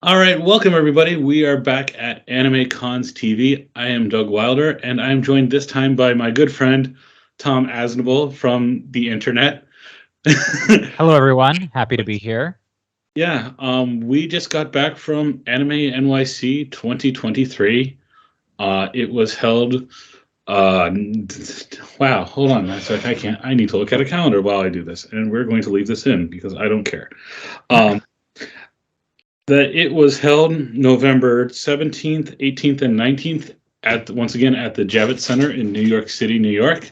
All right, welcome everybody. We are back at AnimeCons TV. I am Doug Wilder, and I'm joined this time by my good friend Tom Aznable from the internet. Hello, everyone. Happy to be here. Yeah, we just got back from Anime NYC 2023. It was held. Wow, hold on. I can't. I need to look at a calendar while I do this, and we're going to leave this in because I don't care. It was held November 17th, 18th, and 19th once again at the Javits Center in New York City, New York.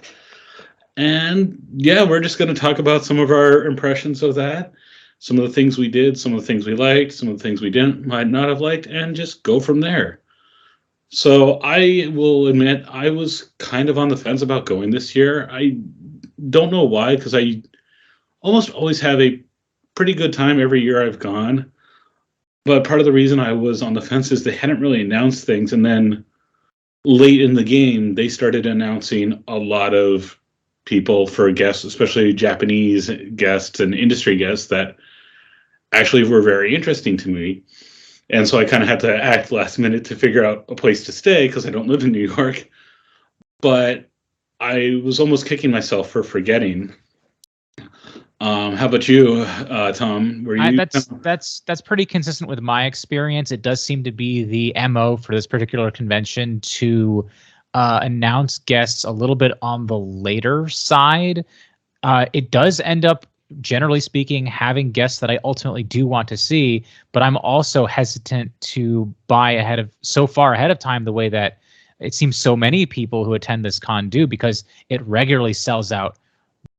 And yeah, we're just going to talk about some of our impressions of that, some of the things we did, some of the things we liked, some of the things we might not have liked, and just go from there. So I will admit I was kind of on the fence about going this year. I don't know why, because I almost always have a pretty good time every year I've gone. But part of the reason I was on the fence is they hadn't really announced things. And then late in the game, they started announcing a lot of people for guests, especially Japanese guests and industry guests that actually were very interesting to me. And so I kind of had to act last minute to figure out a place to stay because I don't live in New York. But I was almost kicking myself for forgetting. How about you, Tom? That's pretty consistent with my experience. It does seem to be the MO for this particular convention to announce guests a little bit on the later side. It does end up, generally speaking, having guests that I ultimately do want to see, but I'm also hesitant to buy so far ahead of time the way that it seems so many people who attend this con do, because it regularly sells out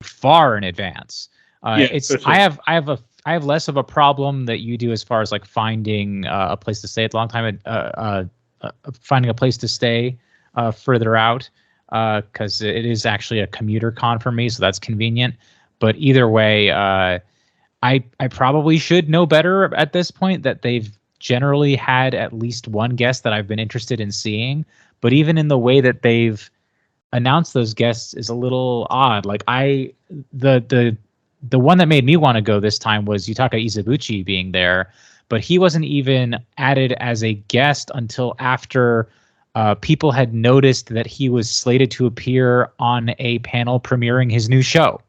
far in advance. I have less of a problem that you do as far as like finding a place to stay at the long time, finding a place to stay further out, because it is actually a commuter con for me, so that's convenient. But either way, I probably should know better at this point that they've generally had at least one guest that I've been interested in seeing. But even in the way that they've announced those guests is a little odd. Like the one that made me want to go this time was Yutaka Izubuchi being there, but he wasn't even added as a guest until after people had noticed that he was slated to appear on a panel premiering his new show.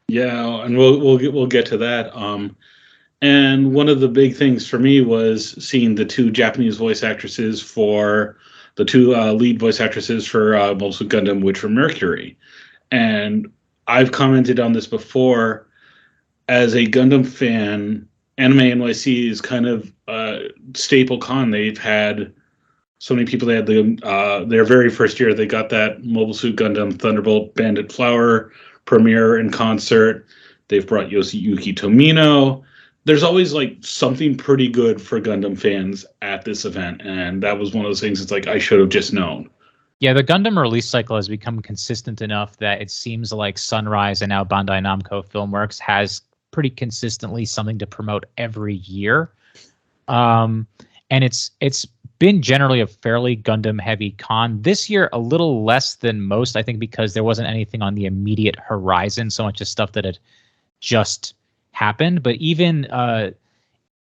Yeah, and we'll get to that. And one of the big things for me was seeing the two Japanese voice actresses for the two lead voice actresses for Mobile Suit Gundam, Witch from Mercury. And I've commented on this before. As a Gundam fan, Anime NYC is kind of a staple con. They've had so many people. They had their very first year. They got that Mobile Suit Gundam Thunderbolt Bandit Flower premiere in concert. They've brought Yoshiyuki Tomino. There's always like something pretty good for Gundam fans at this event, and that was one of those things. It's like I should have just known. Yeah, the Gundam release cycle has become consistent enough that it seems like Sunrise and now Bandai Namco Filmworks has pretty consistently something to promote every year. And it's been generally a fairly Gundam heavy con. This year, a little less than most, I think, because there wasn't anything on the immediate horizon, so much as stuff that had just happened. But even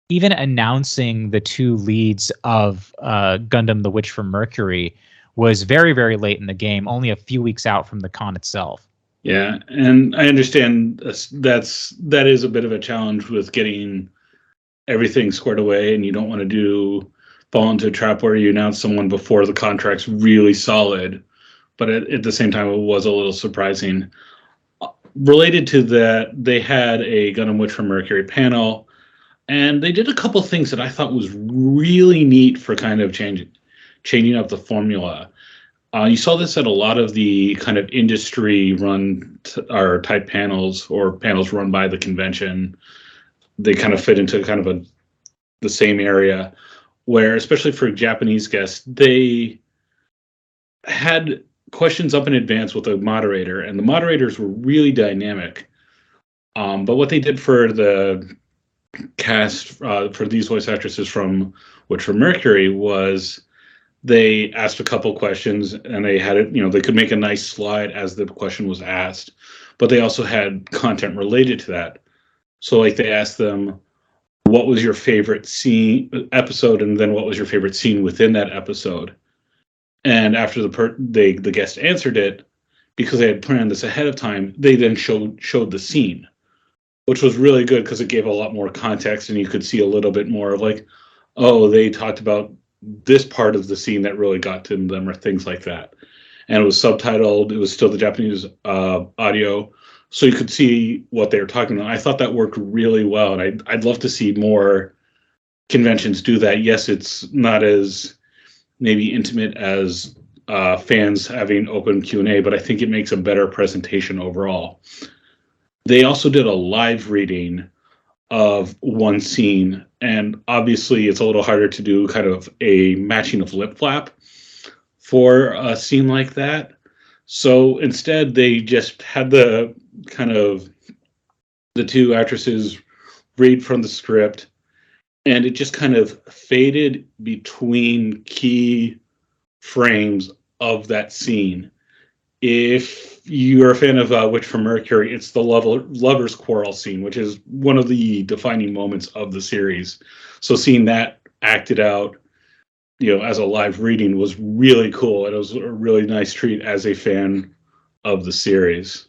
announcing the two leads of Gundam The Witch from Mercury was very, very late in the game, only a few weeks out from the con itself. Yeah, and I understand that is a bit of a challenge with getting everything squared away, and you don't want to fall into a trap where you announce someone before the contract's really solid. But at the same time, it was a little surprising. Related to that, they had a Gundam Witch from Mercury panel, and they did a couple things that I thought was really neat for kind of changing up the formula. You saw this at a lot of the kind of industry-run or type panels or panels run by the convention. They kind of fit into kind of the same area where, especially for Japanese guests, they had questions up in advance with the moderator, and the moderators were really dynamic. But what they did for the cast for these voice actresses from Witch from Mercury was they asked a couple questions, and they had it, they could make a nice slide as the question was asked, but they also had content related to that. So like they asked them, what was your favorite episode, and then what was your favorite scene within that episode. And after the guest answered it, because they had planned this ahead of time, they then showed the scene, which was really good because it gave a lot more context, and you could see a little bit more of like, oh, they talked about this part of the scene that really got to them, or things like that. And it was subtitled. It was still the Japanese audio, so you could see what they were talking about. I thought that worked really well, and I'd love to see more conventions do that. Yes, it's not as maybe intimate as fans having open Q&A, but I think it makes a better presentation overall. They also did a live reading of one scene, and obviously it's a little harder to do kind of a matching of lip flap for a scene like that. So instead, they just had the two actresses read from the script, and it just kind of faded between key frames of that scene. If you're a fan of Witch from Mercury, it's the lovers quarrel scene, which is one of the defining moments of the series. So seeing that acted out, as a live reading was really cool. It was a really nice treat as a fan of the series.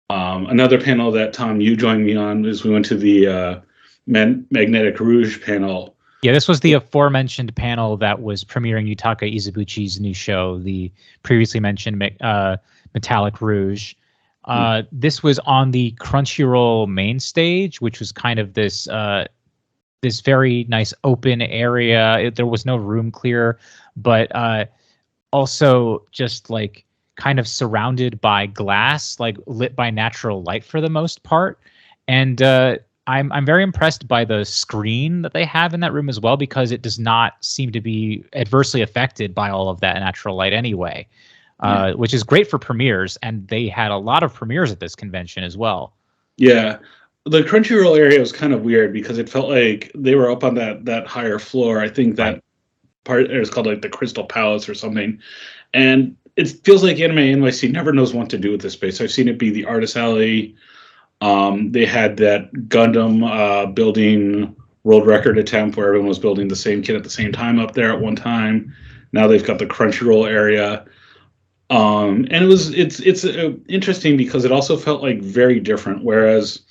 Another panel that, Tom, you joined me on is we went to the Magnetic Rouge panel. Yeah, this was the aforementioned panel that was premiering Yutaka Izubuchi's new show, the previously mentioned Metallic Rouge. This was on the Crunchyroll main stage, which was kind of this very nice open area. There was no room clear, but also just like kind of surrounded by glass, like lit by natural light for the most part. And I'm very impressed by the screen that they have in that room as well, because it does not seem to be adversely affected by all of that natural light anyway, which is great for premieres. And they had a lot of premieres at this convention as well. Yeah. The Crunchyroll area was kind of weird because it felt like they were up on that higher floor. I think that part is called like the Crystal Palace or something. And it feels like Anime NYC never knows what to do with this space. I've seen it be the artist alley. They had that Gundam building world record attempt where everyone was building the same kit at the same time up there at one time. Now they've got the Crunchyroll area. And it's interesting because it also felt like very different. Whereas,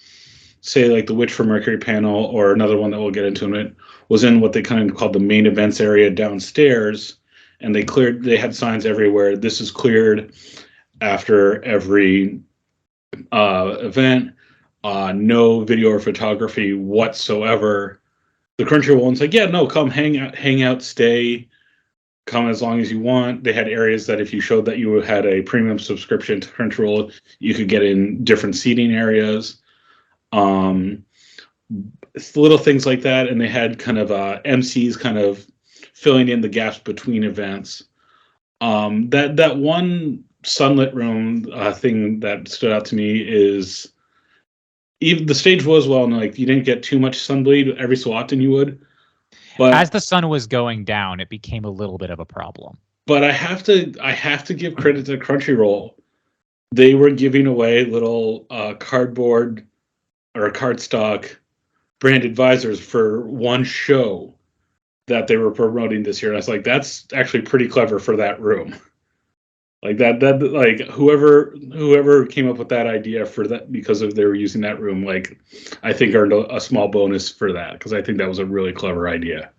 say, like the Witch from Mercury panel, or another one that we'll get into in a minute, was in what they kind of called the main events area downstairs. And they had signs everywhere. This is cleared after every event. No video or photography whatsoever. The Crunchyroll one's like, yeah, no, come hang out, stay, come as long as you want. They had areas that if you showed that you had a premium subscription to Crunchyroll, you could get in different seating areas. Little things like that, and they had kind of MCs kind of filling in the gaps between events. That one sunlit room thing that stood out to me is even the stage was well, and like you didn't get too much sunbleed. Every so often you would, but as the sun was going down, it became a little bit of a problem. But I have to give credit to Crunchyroll. They were giving away little cardboard or cardstock branded visors for one show that they were promoting this year. And I was like, that's actually pretty clever for that room. Like that like whoever came up with that idea for that, because of they were using that room, like I think earned a small bonus for that, because I think that was a really clever idea.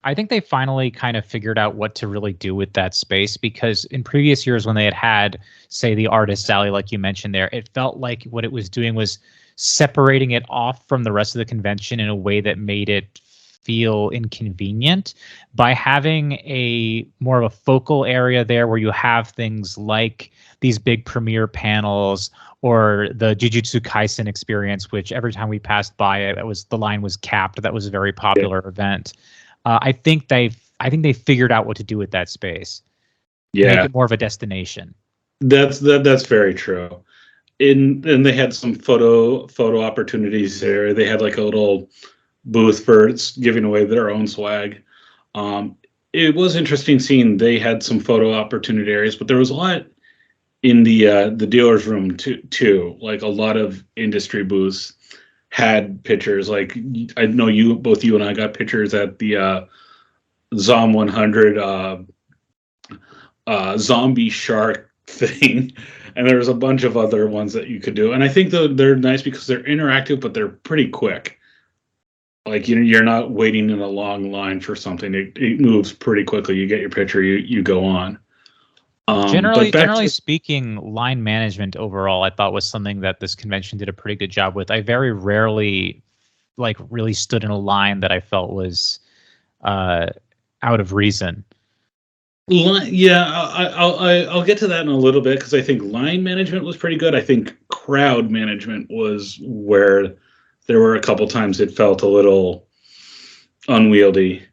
I think they finally kind of figured out what to really do with that space, because in previous years when they had, say, the artist alley, like you mentioned there, it felt like what it was doing was separating it off from the rest of the convention in a way that made it feel inconvenient. By having a more of a focal area there where you have things like these big premiere panels or the Jujutsu Kaisen experience, which every time we passed by it, the line was capped. That was a very popular event. I think they figured out what to do with that space. Yeah, make it more of a destination. That's very true. And they had some photo opportunities there. They had like a little booth for giving away their own swag. It was interesting seeing they had some photo opportunity areas, but there was a lot in the dealer's room too, like a lot of industry booths. had pictures. Like I know both you and I got pictures at the Zom 100 zombie shark thing, and there's a bunch of other ones that you could do. And I think they're nice because they're interactive, but they're pretty quick. Like you're not waiting in a long line for something. It moves pretty quickly. You get your picture, you go on. Generally speaking, line management overall, I thought was something that this convention did a pretty good job with. I very rarely, really stood in a line that I felt was out of reason. Yeah, I'll get to that in a little bit because I think line management was pretty good. I think crowd management was where there were a couple times it felt a little unwieldy.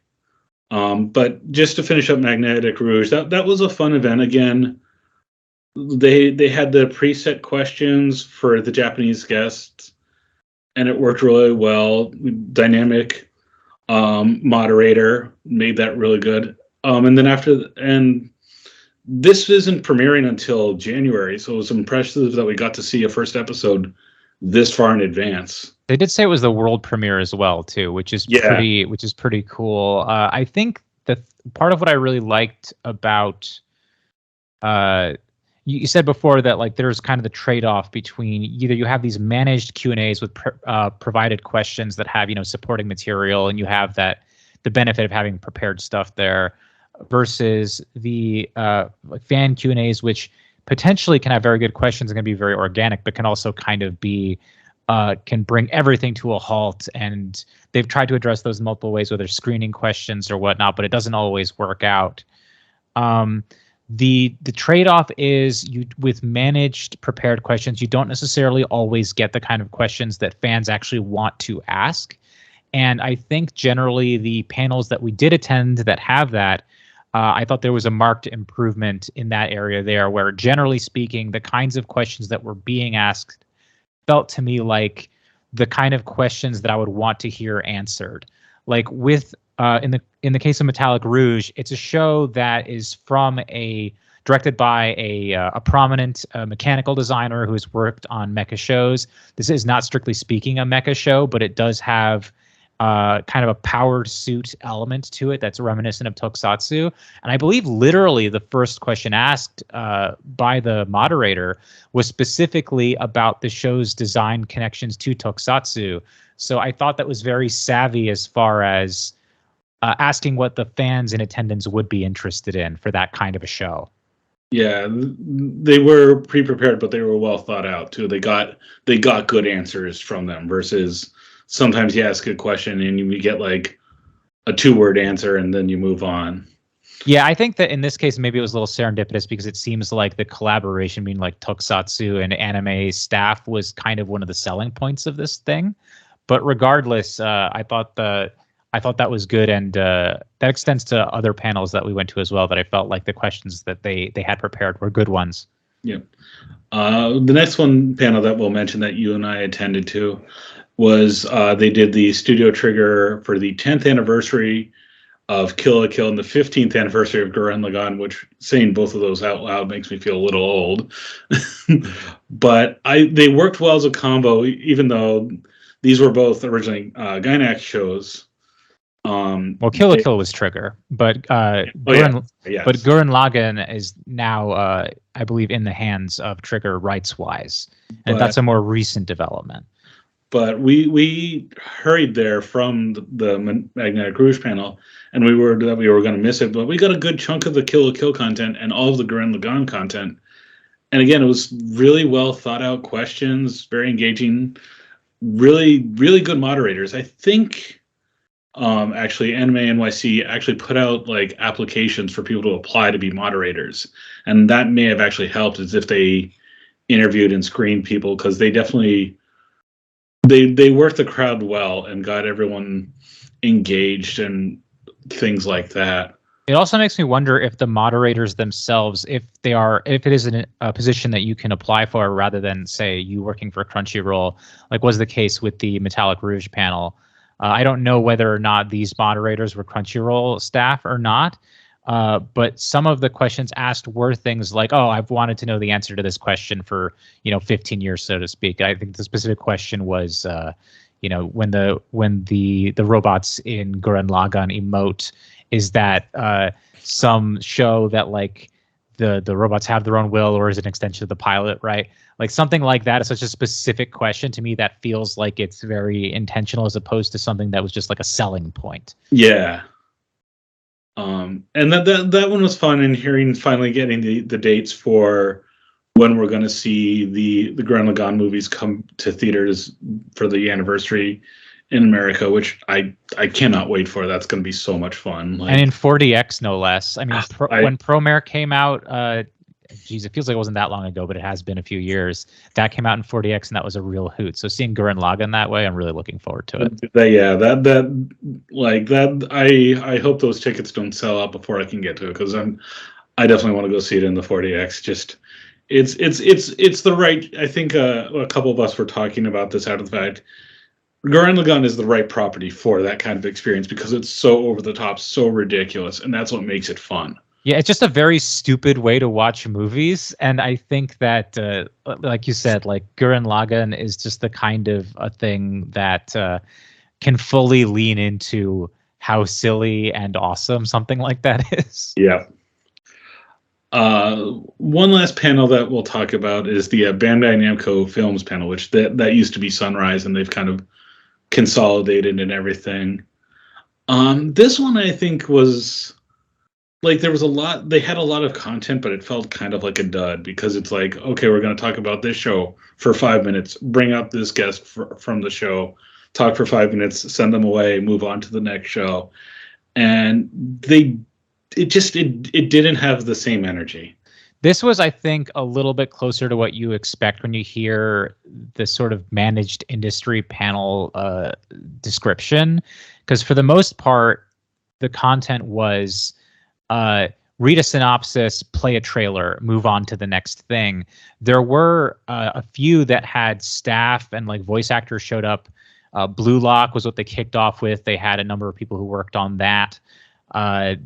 But just to finish up Magnetic Rouge, that was a fun event. Again, they had the preset questions for the Japanese guests, and it worked really well. Dynamic moderator made that really good. And this isn't premiering until January, so it was impressive that we got to see a first episode this far in advance. They did say it was the world premiere as well, too, which is pretty cool. I think that part of what I really liked about you said before that there's kind of the trade-off between either you have these managed Q&As with provided questions that have supporting material, and you have the benefit of having prepared stuff there, versus the fan Q&As, which potentially can have very good questions and can be very organic, but can also kind of be can bring everything to a halt. And they've tried to address those in multiple ways, whether screening questions or whatnot, but it doesn't always work out. The trade-off is with managed prepared questions, you don't necessarily always get the kind of questions that fans actually want to ask. And I think generally the panels that we did attend that have that, I thought there was a marked improvement in that area there, where generally speaking, the kinds of questions that were being asked felt to me like the kind of questions that I would want to hear answered. Like in the case of Metallic Rouge, it's a show that is directed by a prominent mechanical designer who has worked on mecha shows. This is not strictly speaking a mecha show, but it does have kind of a powered suit element to it that's reminiscent of Tokusatsu. And I believe literally the first question asked by the moderator was specifically about the show's design connections to Tokusatsu. So I thought that was very savvy as far as asking what the fans in attendance would be interested in for that kind of a show. Yeah, they were pre-prepared, but they were well thought out too. They got good answers from them versus sometimes you ask a question and you get like a 2-word answer and then you move on. Yeah, I think that in this case, maybe it was a little serendipitous because it seems like the collaboration between like Tokusatsu and anime staff was kind of one of the selling points of this thing. But regardless, I thought that was good, and that extends to other panels that we went to as well, that I felt like the questions that they had prepared were good ones. Yeah. The next panel that we'll mention that you and I attended to was they did the Studio Trigger for the 10th anniversary of Kill la Kill and the 15th anniversary of Gurren Lagann, which saying both of those out loud makes me feel a little old. But they worked well as a combo, even though these were both originally Gainax shows. Well, Kill la Kill was Trigger, but Gurren Lagann is now, I believe, in the hands of Trigger rights-wise, and that's a more recent development. But we hurried there from the Magnetic Rouge panel, and we were going to miss it, but we got a good chunk of the Kill la Kill content and all of the Gurren Lagann content. And again, it was really well thought out questions, very engaging, really, really good moderators. I think actually Anime NYC actually put out like applications for people to apply to be moderators, and that may have actually helped as if they interviewed and screened people, because they definitely they worked the crowd well and got everyone engaged and things like that. It also makes me wonder if the moderators themselves, if it is a position that you can apply for rather than, say, you working for Crunchyroll, like was the case with the Metallic Rouge panel. I don't know whether or not these moderators were Crunchyroll staff or not, but some of the questions asked were things like, oh, I've wanted to know the answer to this question for 15 years, so to speak. I think the specific question was, when the robots in Gurren Lagann emote, is that some show that like the robots have their own will, or is it an extension of the pilot, right? Like something like that is such a specific question to me that feels like it's very intentional as opposed to something that was just like a selling point. Yeah. And that one was fun, and finally getting the dates for when we're going to see the Gurren Lagann movies come to theaters for the anniversary in America, which I cannot wait for. That's going to be so much fun. And in 40X, no less. I mean, when Promare came out, it feels like it wasn't that long ago, but it has been a few years. That came out in 40X, and that was a real hoot. So seeing Gurren Lagann that way, I'm really looking forward to it. I hope those tickets don't sell out before I can get to it, because I definitely want to go see it in the 40X. Just it's the right. I think a couple of us were talking about this out of the fact. Gurren Lagann is the right property for that kind of experience because it's so over the top, so ridiculous, and that's what makes it fun. Yeah, it's just a very stupid way to watch movies, and I think that, like you said, like Gurren Lagann is just the kind of a thing that can fully lean into how silly and awesome something like that is. Yeah. One last panel that we'll talk about is the Bandai Namco Films panel, which that used to be Sunrise, and they've kind of consolidated and everything. This one I think was like there was they had a lot of content, but it felt kind of like a dud because it's like, okay, we're going to talk about this show for 5 minutes, bring up this guest from the show, talk for 5 minutes, send them away, move on to the next show. And it didn't have the same energy. This was, I think, a little bit closer to what you expect when you hear the sort of managed industry panel description. Because for the most part, the content was read a synopsis, play a trailer, move on to the next thing. There were a few that had staff and like voice actors showed up. Blue Lock was what they kicked off with. They had a number of people who worked on that.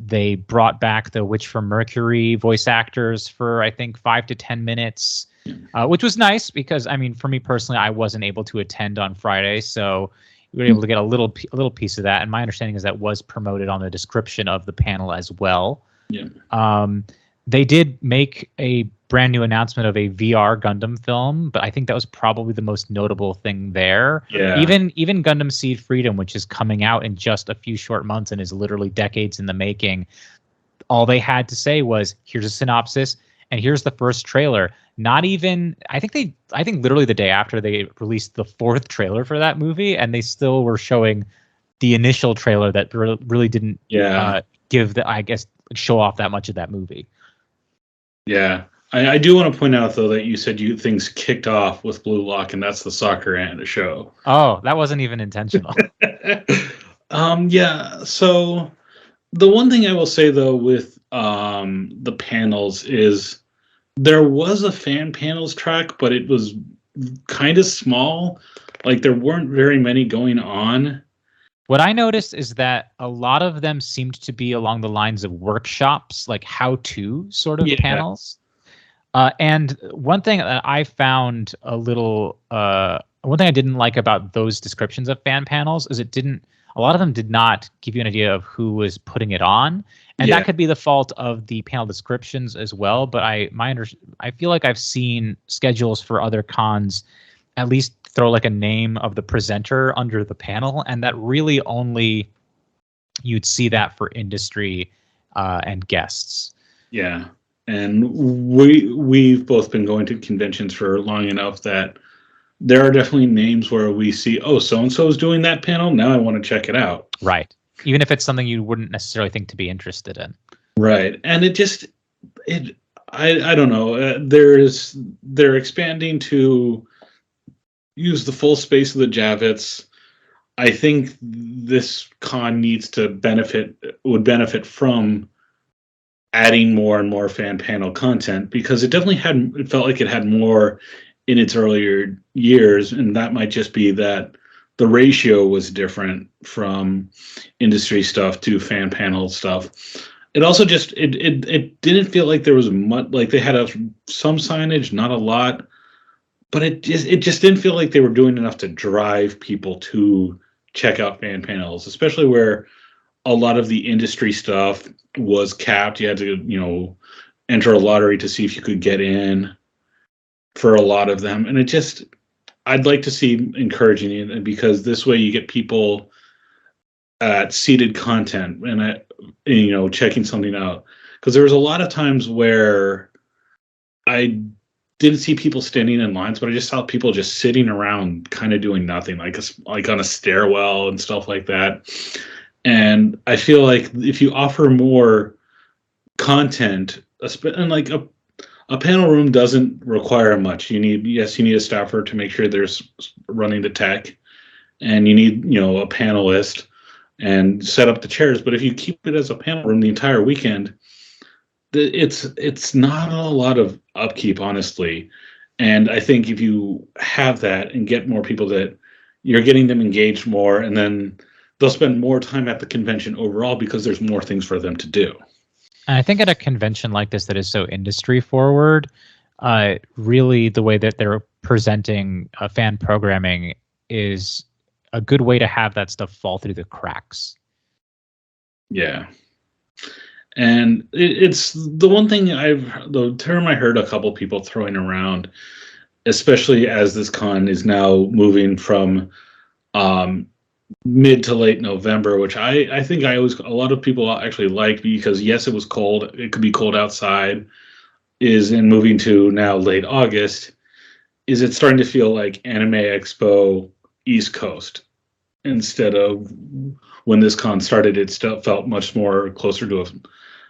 They brought back the Witch from Mercury voice actors for, I think, 5 to 10 minutes, which was nice because, I mean, for me personally, I wasn't able to attend on Friday, so we were able to get a little piece of that. And my understanding is that was promoted on the description of the panel as well. Yeah. They did make a brand new announcement of a VR Gundam film, but I think that was probably the most notable thing there. Yeah. Even Gundam Seed Freedom, which is coming out in just a few short months and is literally decades in the making, all they had to say was, here's a synopsis and here's the first trailer. Not even, I think literally the day after they released the 4th trailer for that movie, and they still were showing the initial trailer that really didn't show off that much of that movie. Yeah. I do want to point out, though, that you said things kicked off with Blue Lock, and that's the soccer and a show. Oh, that wasn't even intentional. Yeah. So the one thing I will say, though, with the panels is there was a fan panels track, but it was kind of small. Like there weren't very many going on. What I noticed is that a lot of them seemed to be along the lines of workshops, like how-to sort of panels. And one thing that I found one thing I didn't like about those descriptions of fan panels is a lot of them did not give you an idea of who was putting it on. And that could be the fault of the panel descriptions as well. But I feel like I've seen schedules for other cons at least throw like a name of the presenter under the panel. And that really only you'd see that for industry and guests. Yeah. And we've both been going to conventions for long enough that there are definitely names where we see, oh, so-and-so is doing that panel. Now I want to check it out. Right. Even if it's something you wouldn't necessarily think to be interested in. Right. And I don't know. They're expanding to use the full space of the Javits. I think this con would benefit from adding more and more fan panel content, because it felt like it had more in its earlier years, and that might just be that the ratio was different from industry stuff to fan panel stuff. It also just it didn't feel like there was much, like they had some signage, not a lot. but it just didn't feel like they were doing enough to drive people to check out fan panels, especially where a lot of the industry stuff was capped. You had to, enter a lottery to see if you could get in for a lot of them. And I'd like to see encouraging it, because this way you get people at seated content and checking something out. Because there was a lot of times where I didn't see people standing in lines, but I just saw people just sitting around, kind of doing nothing, like on a stairwell and stuff like that. And I feel like if you offer more content, and like a panel room doesn't require much. You need a staffer to make sure there's running the tech, and you need a panelist and set up the chairs. But if you keep it as a panel room the entire weekend, it's not a lot of upkeep, honestly. And I think if you have that and get more people, that you're getting them engaged more, and then they'll spend more time at the convention overall because there's more things for them to do. And I think at a convention like this that is so industry forward, really the way that they're presenting fan programming is a good way to have that stuff fall through the cracks. Yeah. And it's the one thing the term I heard a couple people throwing around, especially as this con is now moving from mid to late November, which I think a lot of people actually like, because yes, it was cold. It could be cold outside. Is in moving to now late August, is it's starting to feel like Anime Expo East Coast instead of when this con started. It still felt much more closer to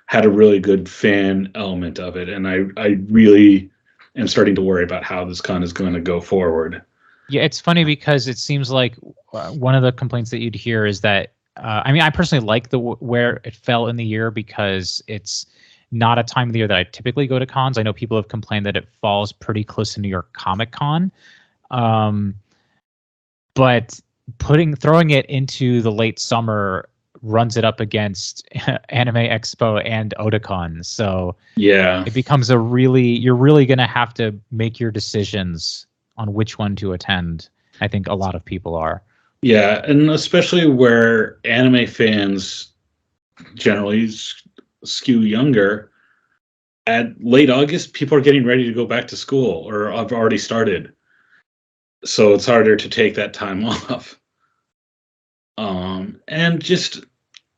had a really good fan element of it, and I really am starting to worry about how this con is going to go forward. Yeah, it's funny because it seems like one of the complaints that you'd hear is that I personally like where it fell in the year, because it's not a time of the year that I typically go to cons. I know people have complained that it falls pretty close to New York Comic Con, but throwing it into the late summer runs it up against Anime Expo and Otakon. So yeah, it becomes you're really going to have to make your decisions on which one to attend. I think a lot of people are. Yeah, and especially where anime fans generally skew younger. At late August, people are getting ready to go back to school, or have already started. So it's harder to take that time off. And just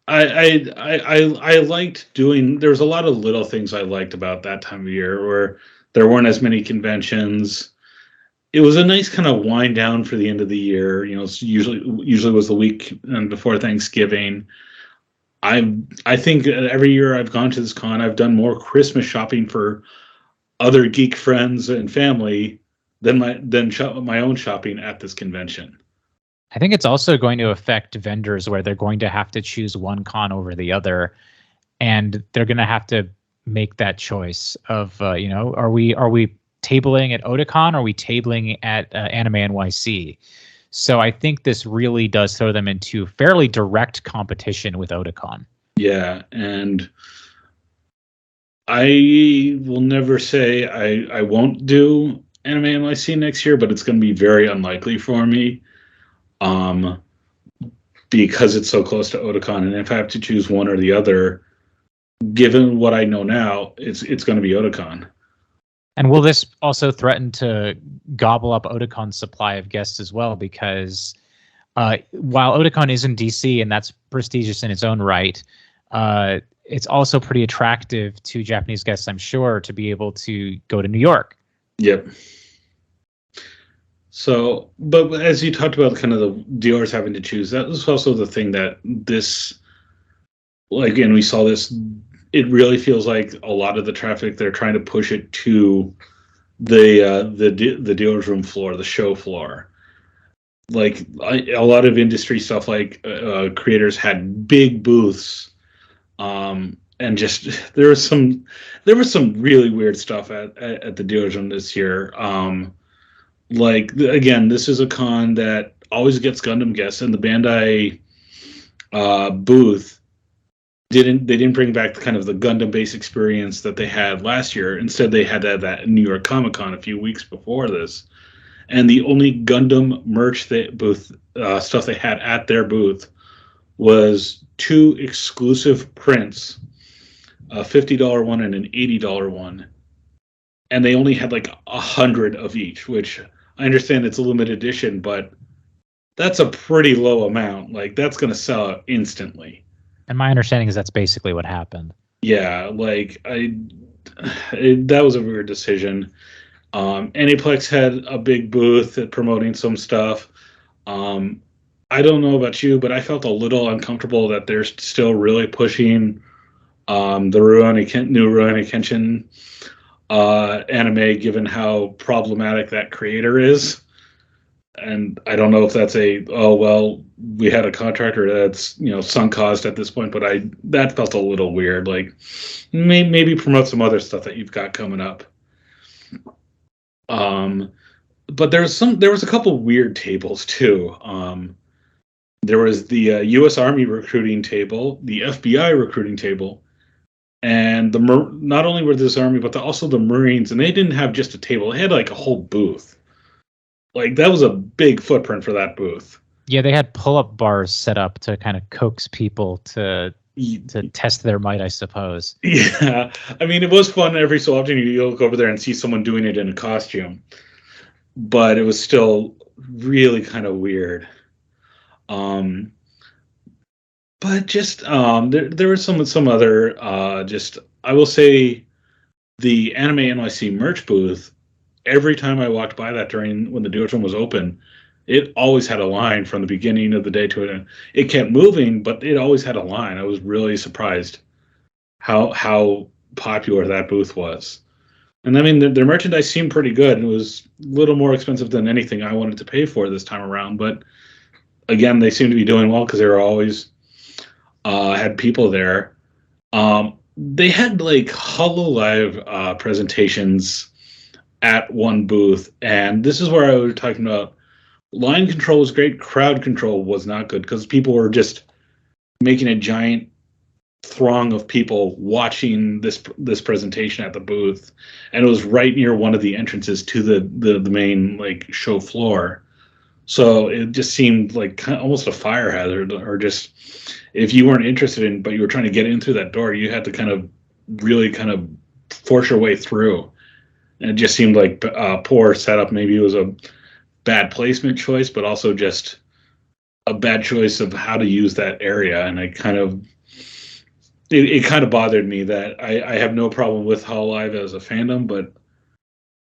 I liked doing. There's a lot of little things I liked about that time of year, where there weren't as many conventions. It was a nice kind of wind down for the end of the year. It's usually was the week before Thanksgiving. I think every year I've gone to this con, I've done more Christmas shopping for other geek friends and family than my own shopping at this convention. I think it's also going to affect vendors, where they're going to have to choose one con over the other, and they're going to have to make that choice of are we tabling at Otakon, or are we tabling at Anime NYC? So I think this really does throw them into fairly direct competition with Otakon. Yeah, and I will never say I won't do Anime NYC next year, but it's going to be very unlikely for me, because it's so close to Otakon, and if I have to choose one or the other, given what I know now, it's going to be Otakon. And will this also threaten to gobble up Otakon's supply of guests as well? Because while Otakon is in DC, and that's prestigious in its own right, it's also pretty attractive to Japanese guests, I'm sure, to be able to go to New York. Yep. So, but as you talked about, kind of the dealers having to choose, that was also the thing that this, and we saw this. It really feels like a lot of the traffic, they're trying to push it to the dealer's room floor, the show floor. Like a lot of industry stuff, like creators had big booths, and just there was some really weird stuff at the dealer's room this year. Again, this is a con that always gets Gundam guests, and the Bandai booth. They didn't bring back the kind of the Gundam base experience that they had last year. Instead, they had that New York Comic Con a few weeks before this. and the only Gundam merch stuff they had at their booth was 2 exclusive prints, a $50 one and an $80 one, and they only had like 100 of each, which I understand it's a limited edition, but that's a pretty low amount. Like, that's going to sell out instantly. And my understanding is that's basically what happened. Yeah, like that was a weird decision. Aniplex had a big booth at promoting some stuff. I don't know about you, but I felt a little uncomfortable that they're still really pushing the new Rurouni Kenshin anime, given how problematic that creator is. And I don't know if that's we had a contractor that's sunk cost at this point, but that felt a little weird. Like, maybe promote some other stuff that you've got coming up. But there was a couple weird tables too. There was the U.S. Army recruiting table, the FBI recruiting table, and not only were this Army, but also the Marines, and they didn't have just a table; they had like a whole booth. Like, that was a big footprint for that booth. Yeah, they had pull-up bars set up to kind of coax people to test their might, I suppose. Yeah, I mean, it was fun every so often. You look over there and see someone doing it in a costume, but it was still really kind of weird. But just there were some other I will say the Anime NYC merch booth. Every time I walked by that when the Duotron was open, it always had a line from the beginning of the day to it. It kept moving, but it always had a line. I was really surprised how popular that booth was. And I mean, their merchandise seemed pretty good. It was a little more expensive than anything I wanted to pay for this time around. But again, they seemed to be doing well because they were always had people there. They had like HoloLive presentations at one booth, and this is where I was talking about line control was great, crowd control was not good, because people were just making a giant throng of people watching this presentation at the booth, and it was right near one of the entrances to the main like show floor, so it just seemed like almost a fire hazard, or just if you weren't interested in but you were trying to get in through that door, you had to kind of really kind of force your way through. And it just seemed like poor setup. Maybe it was a bad placement choice, but also just a bad choice of how to use that area. And it kind of bothered me that I have no problem with HoloLive as a fandom, but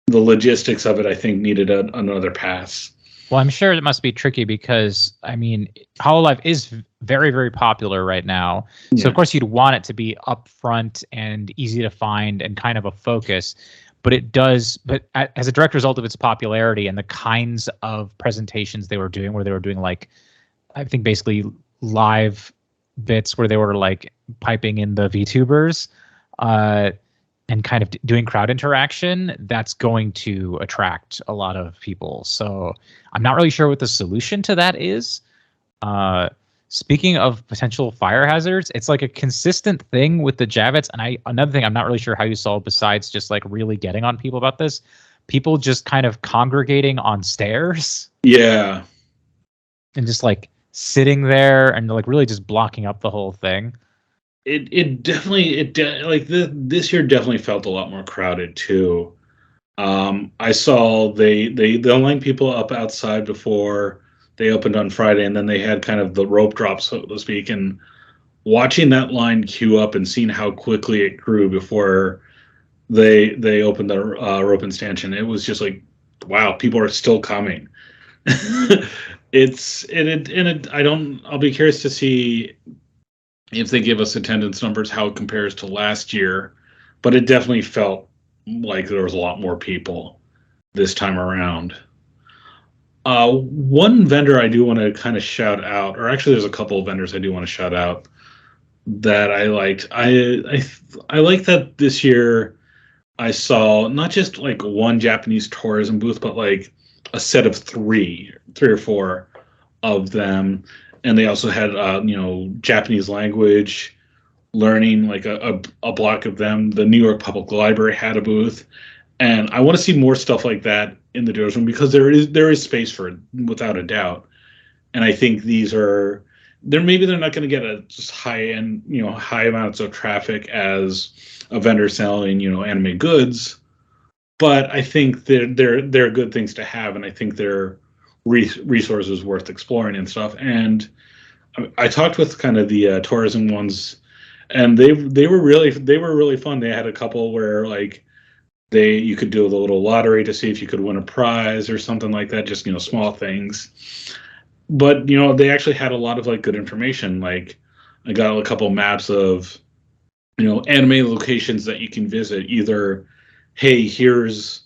the logistics of it, I think, needed another pass. Well, I'm sure it must be tricky because, I mean, HoloLive is very, very popular right now. So, Yeah. Of course, you'd want it to be upfront and easy to find and kind of a focus. But as a direct result of its popularity and the kinds of presentations they were doing, where they were doing like, I think basically live bits where they were like piping in the VTubers and kind of doing crowd interaction, that's going to attract a lot of people. So I'm not really sure what the solution to that is. Speaking of potential fire hazards, it's like a consistent thing with the Javits. And another thing I'm not really sure how you solve, besides just like really getting on people about this, people just kind of congregating on stairs. Yeah. And just like sitting there and like really just blocking up the whole thing. It definitely this year definitely felt a lot more crowded too. I saw they'll line people up outside before they opened on Friday, and then they had kind of the rope drop, so to speak, and watching that line queue up and seeing how quickly it grew before they opened the rope and stanchion, it was just like, wow, people are still coming. I'll be curious to see if they give us attendance numbers, how it compares to last year, but it definitely felt like there was a lot more people this time around. One vendor I do want to kind of shout out, or actually there's a couple of vendors I do want to shout out that I liked. I like that this year I saw not just like one Japanese tourism booth, but like a set of three or four of them. And they also had, Japanese language learning, like a block of them. The New York Public Library had a booth, And I want to see more stuff like that in the dealer's room because there is space for it without a doubt. And I think they're not going to get a just high end, high amounts of traffic as a vendor selling, anime goods. But I think they're good things to have, and I think they're resources worth exploring and stuff. And I talked with kind of the tourism ones, and they were really fun. They had a couple where like you could do a little lottery to see if you could win a prize or something like that, just small things. But they actually had a lot of like good information. Like I got a couple maps of anime locations that you can visit. Either, hey, here's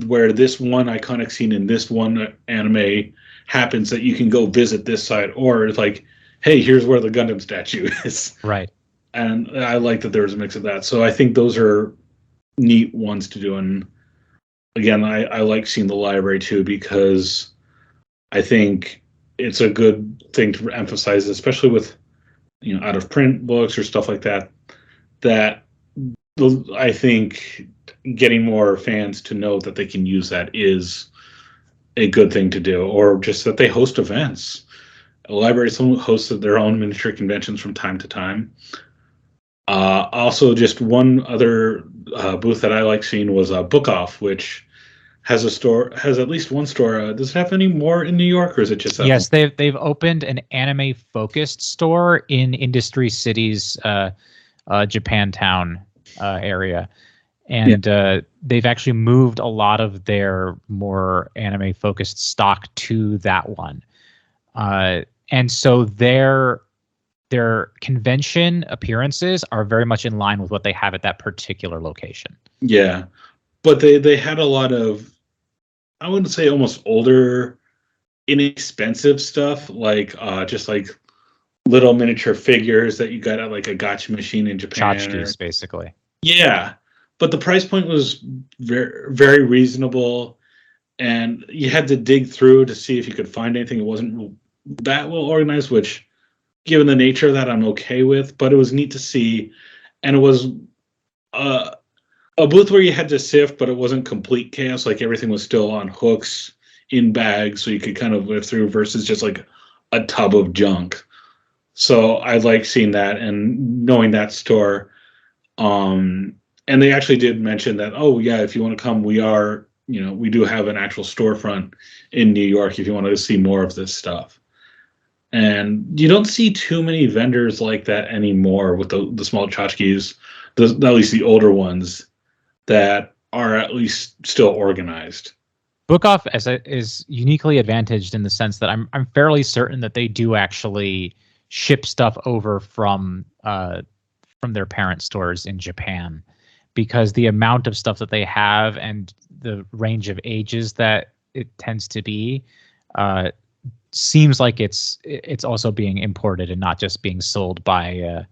where this one iconic scene in this one anime happens that you can go visit this site, or it's like, hey, here's where the Gundam statue is. Right. And I like that there's a mix of that. So I think those are neat ones to do. And again, I like seeing the library too, because I think it's a good thing to emphasize, especially with out of print books or stuff like that, that I think getting more fans to know that they can use that is a good thing to do, or just that they host events. Libraries host their own miniature conventions from time to time. Also, just one other booth that I like seeing was Book Off, which has at least one store. Does it have any more in New York, or is it just that Yes, one? they've opened an anime focused store in Industry City's Japantown area, and they've actually moved a lot of their more anime focused stock to that one, and so their convention appearances are very much in line with what they have at that particular location. Yeah, but they had a lot of, I wouldn't say almost older, inexpensive stuff, like just like little miniature figures that you got at like a gotcha machine in Japan. Tchotchkes, basically. Yeah, but the price point was very, very reasonable, and you had to dig through to see if you could find anything. It wasn't that well organized, which, given the nature of that, I'm okay with. But it was neat to see, and it was a booth where you had to sift, but it wasn't complete chaos. Like everything was still on hooks in bags, so you could kind of live through, versus just like a tub of junk. So I like seeing that and knowing that store. And they actually did mention that, oh yeah, if you want to come, we do have an actual storefront in New York if you want to see more of this stuff. And you don't see too many vendors like that anymore with the small tchotchkes, at least the older ones, that are at least still organized. Book Off is uniquely advantaged in the sense that I'm fairly certain that they do actually ship stuff over from their parent stores in Japan, because the amount of stuff that they have and the range of ages that it tends to be seems like it's also being imported and not just being sold by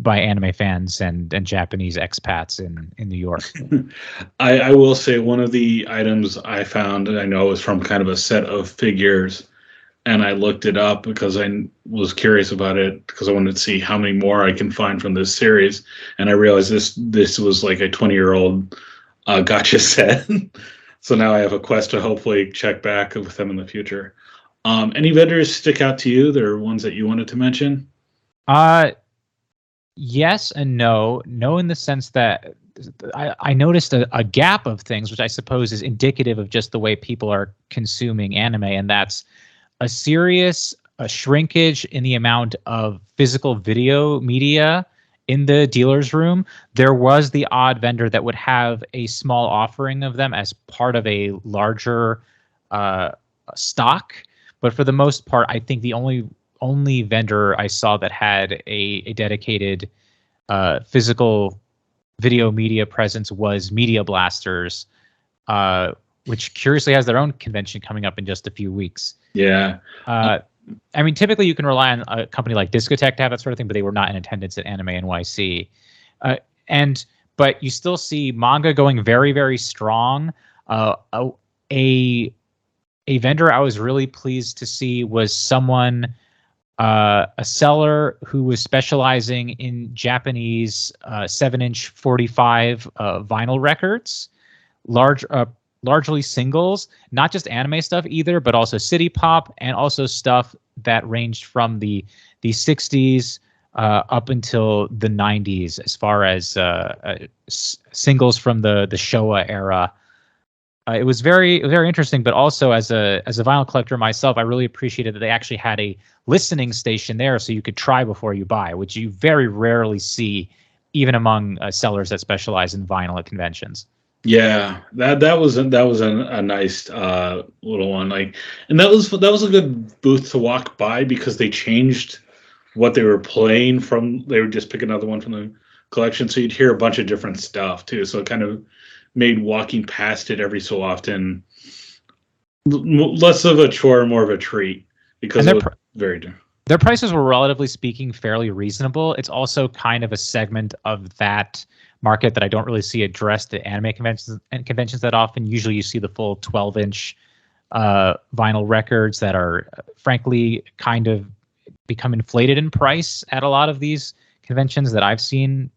anime fans and Japanese expats in New York. I will say one of the items I found, I know, was from kind of a set of figures, and I looked it up because I was curious about it, because I wanted to see how many more I can find from this series, and I realized this was like a 20-year-old gotcha set. So now I have a quest to hopefully check back with them in the future. Any vendors stick out to you? There are ones that you wanted to mention? Yes and no. No, in the sense that I noticed a gap of things, which I suppose is indicative of just the way people are consuming anime, and that's a shrinkage in the amount of physical video media in the dealer's room. There was the odd vendor that would have a small offering of them as part of a larger stock, but for the most part, I think the only vendor I saw that had a dedicated physical video media presence was Media Blasters, which curiously has their own convention coming up in just a few weeks. Yeah. I mean, typically you can rely on a company like Discotech to have that sort of thing, but they were not in attendance at Anime NYC. But you still see manga going very, very strong. A vendor I was really pleased to see was someone, a seller who was specializing in Japanese 7-inch 45 vinyl records. largely singles, not just anime stuff either, but also city pop and also stuff that ranged from the 60s up until the 90s, as far as singles from the Showa era. It was very interesting, but also as a vinyl collector myself, I really appreciated that they actually had a listening station there, so you could try before you buy, which you very rarely see, even among sellers that specialize in vinyl at conventions. Yeah, that was a nice little one. Like, and that was a good booth to walk by because they changed what they were playing from. They would just pick another one from the collection, so you'd hear a bunch of different stuff too. So it kind of made walking past it every so often less of a chore, more of a treat, because it was very different. Their prices were, relatively speaking, fairly reasonable. It's also kind of a segment of that market that I don't really see addressed at anime conventions that often. Usually you see the full 12-inch vinyl records that are, frankly, kind of become inflated in price at a lot of these conventions that I've seen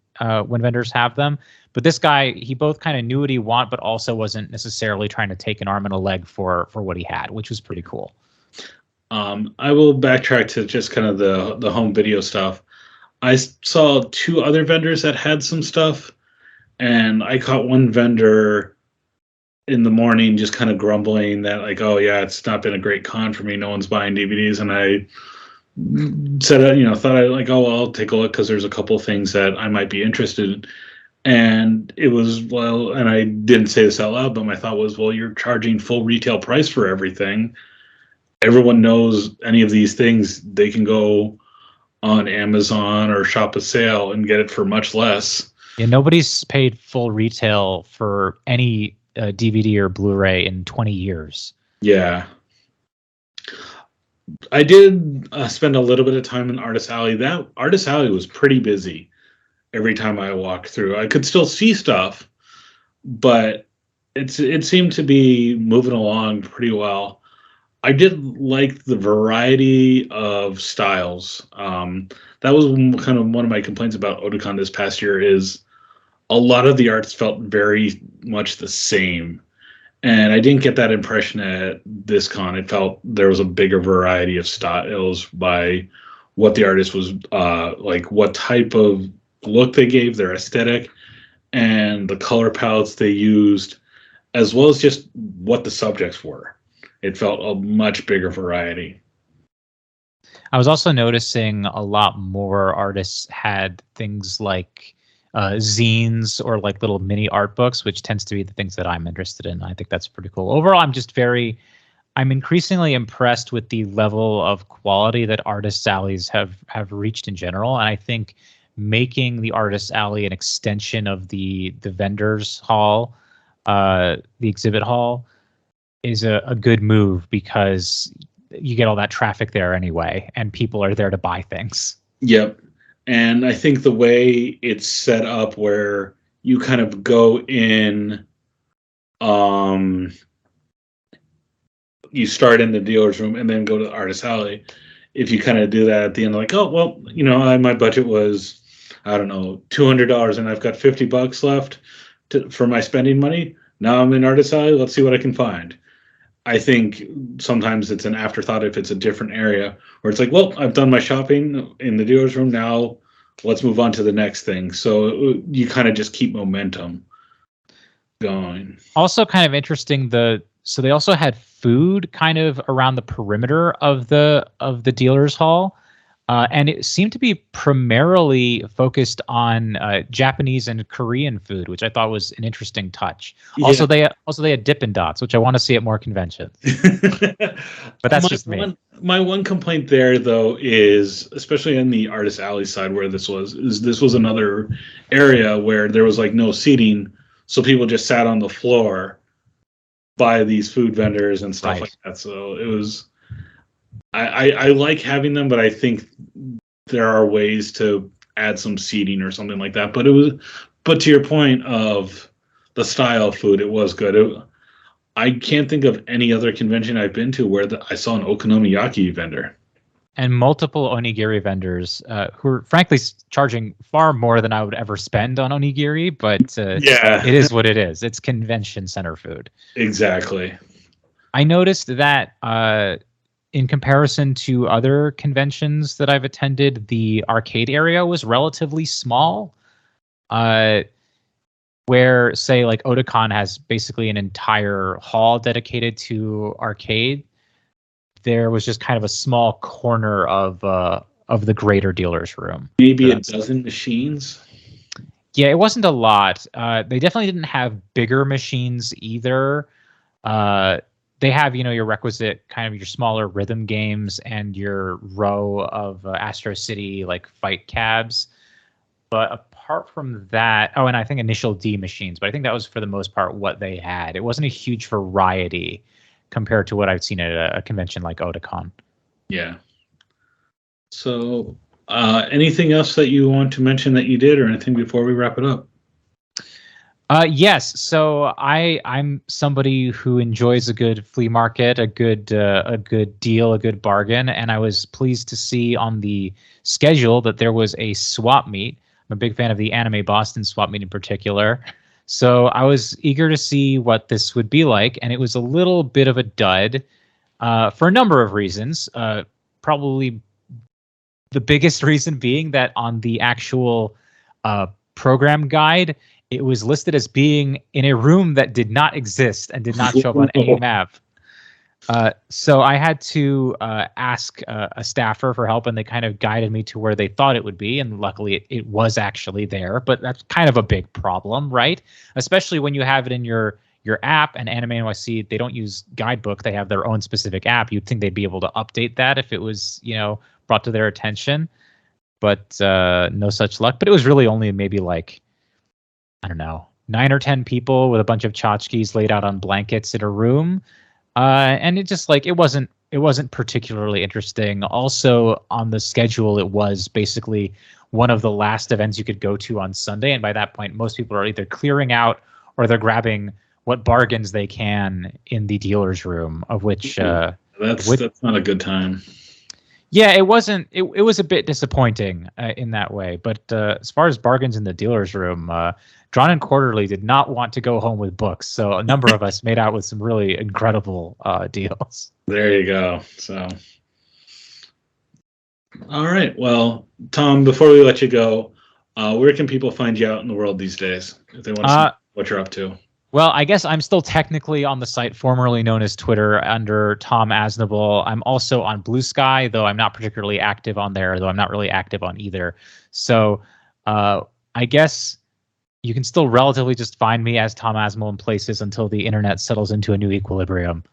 when vendors have them. But this guy, he both kind of knew what he wanted, but also wasn't necessarily trying to take an arm and a leg for what he had, which was pretty cool. I will backtrack to just kind of the home video stuff. I saw two other vendors that had some stuff, and I caught one vendor in the morning just kind of grumbling that, like, oh yeah, it's not been a great con for me. No one's buying DVDs. And I said, thought I like, oh, well, I'll take a look because there's a couple things that I might be interested in. And it was, well, and I didn't say this out loud, but my thought was, well, you're charging full retail price for everything. Everyone knows any of these things, they can go on Amazon or shop a sale and get it for much less. Yeah, nobody's paid full retail for any DVD or Blu-ray in 20 years. Yeah. I did spend a little bit of time in Artist Alley. That Artist Alley was pretty busy every time I walked through. I could still see stuff, but it seemed to be moving along pretty well. I did like the variety of styles. That was kind of one of my complaints about Otakon this past year, is a lot of the arts felt very much the same. And I didn't get that impression at this con. It felt there was a bigger variety of styles by what the artist was like, what type of look they gave, their aesthetic, and the color palettes they used, as well as just what the subjects were. It felt a much bigger variety. I was also noticing a lot more artists had things like zines or like little mini art books, which tends to be the things that I'm interested in. I think that's pretty cool. Overall, I'm increasingly impressed with the level of quality that Artists Alleys have reached in general. And I think making the Artists Alley an extension of the vendors hall, the exhibit hall, is a good move, because you get all that traffic there anyway, and people are there to buy things. Yep. And I think the way it's set up, where you kind of go in, you start in the dealer's room and then go to the Artist Alley. If you kind of do that at the end, like, oh, well, my budget was, I don't know, $200 and I've got $50 left for my spending money. Now I'm in Artist Alley. Let's see what I can find. I think sometimes it's an afterthought if it's a different area, where it's like, well, I've done my shopping in the dealer's room. Now let's move on to the next thing. So you kind of just keep momentum going. Also kind of interesting, so they also had food kind of around the perimeter of the dealer's hall. And it seemed to be primarily focused on Japanese and Korean food, which I thought was an interesting touch. Yeah. Also, they had Dippin' Dots, which I want to see at more conventions. But that's just me. My one complaint there, though, is, especially in the Artist Alley side where this was another area where there was like no seating, so people just sat on the floor by these food vendors and stuff like that. So it was. I like having them, but I think there are ways to add some seating or something like that. But to your point of the style of food, it was good. I can't think of any other convention I've been to where I saw an okonomiyaki vendor. and multiple onigiri vendors who are frankly charging far more than I would ever spend on onigiri, but it is what it is. It's convention center food. Exactly. I noticed that in comparison to other conventions that I've attended, the arcade area was relatively small. Where, say, like Otakon has basically an entire hall dedicated to arcade, there was just kind of a small corner of the greater dealer's room. Maybe a dozen machines. Yeah, it wasn't a lot. They definitely didn't have bigger machines either. They have, your requisite kind of your smaller rhythm games and your row of Astro City like fight cabs. But apart from that, and I think Initial D machines, but I think that was for the most part what they had. It wasn't a huge variety compared to what I've seen at a convention like Otakon. Yeah. So anything else that you want to mention that you did, or anything before we wrap it up? Yes. So I'm somebody who enjoys a good flea market, a good deal, a good bargain, and I was pleased to see on the schedule that there was a swap meet. I'm a big fan of the Anime Boston swap meet in particular. So I was eager to see what this would be like, and it was a little bit of a dud for a number of reasons. Probably the biggest reason being that on the actual program guide, it was listed as being in a room that did not exist and did not show up on any map. So I had to ask a staffer for help, and they kind of guided me to where they thought it would be. And luckily it was actually there, but that's kind of a big problem, right? Especially when you have it in your app, and Anime NYC, they don't use guidebook. They have their own specific app. You'd think they'd be able to update that if it was, brought to their attention, but no such luck. But it was really only maybe like, I don't know, 9 or 10 people with a bunch of tchotchkes laid out on blankets in a room. And it just it wasn't particularly interesting. Also on the schedule, it was basically one of the last events you could go to on Sunday. And by that point, most people are either clearing out or they're grabbing what bargains they can in the dealer's room, of which that's not a good time. Yeah, it wasn't. It was a bit disappointing in that way. But as far as bargains in the dealer's room, Drawn and Quarterly did not want to go home with books. So a number of us made out with some really incredible deals. There you go. So, all right. Well, Tom, before we let you go, where can people find you out in the world these days if they want to see what you're up to? Well, I guess I'm still technically on the site formerly known as Twitter under Tom Aznable. I'm also on Blue Sky, though I'm not particularly active on there, though I'm not really active on either. So I guess you can still relatively just find me as Tom Aznable in places until the internet settles into a new equilibrium.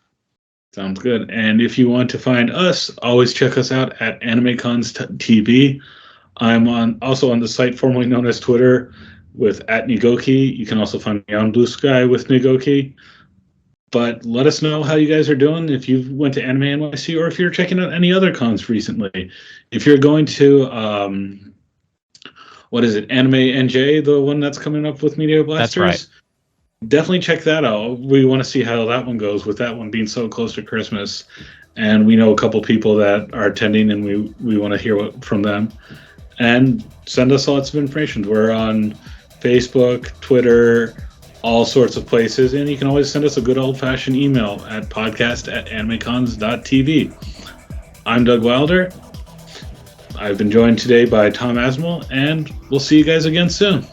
Sounds good. And if you want to find us, always check us out at AnimeCons TV. I'm also on the site formerly known as Twitter with @Nigoki. You can also find me on Blue Sky with Nigoki. But let us know how you guys are doing if you went to Anime NYC or if you're checking out any other cons recently. If you're going to, what is it, Anime NJ, the one that's coming up with Media Blasters? That's right. Definitely check that out. We want to see how that one goes, with that one being so close to Christmas. And we know a couple people that are attending, and we want to hear from them. And send us lots of information. We're on Facebook, Twitter, all sorts of places, and you can always send us a good old-fashioned email at podcast@animecons.tv. I'm Doug Wilder. I've been joined today by Tom Aznable, and we'll see you guys again soon.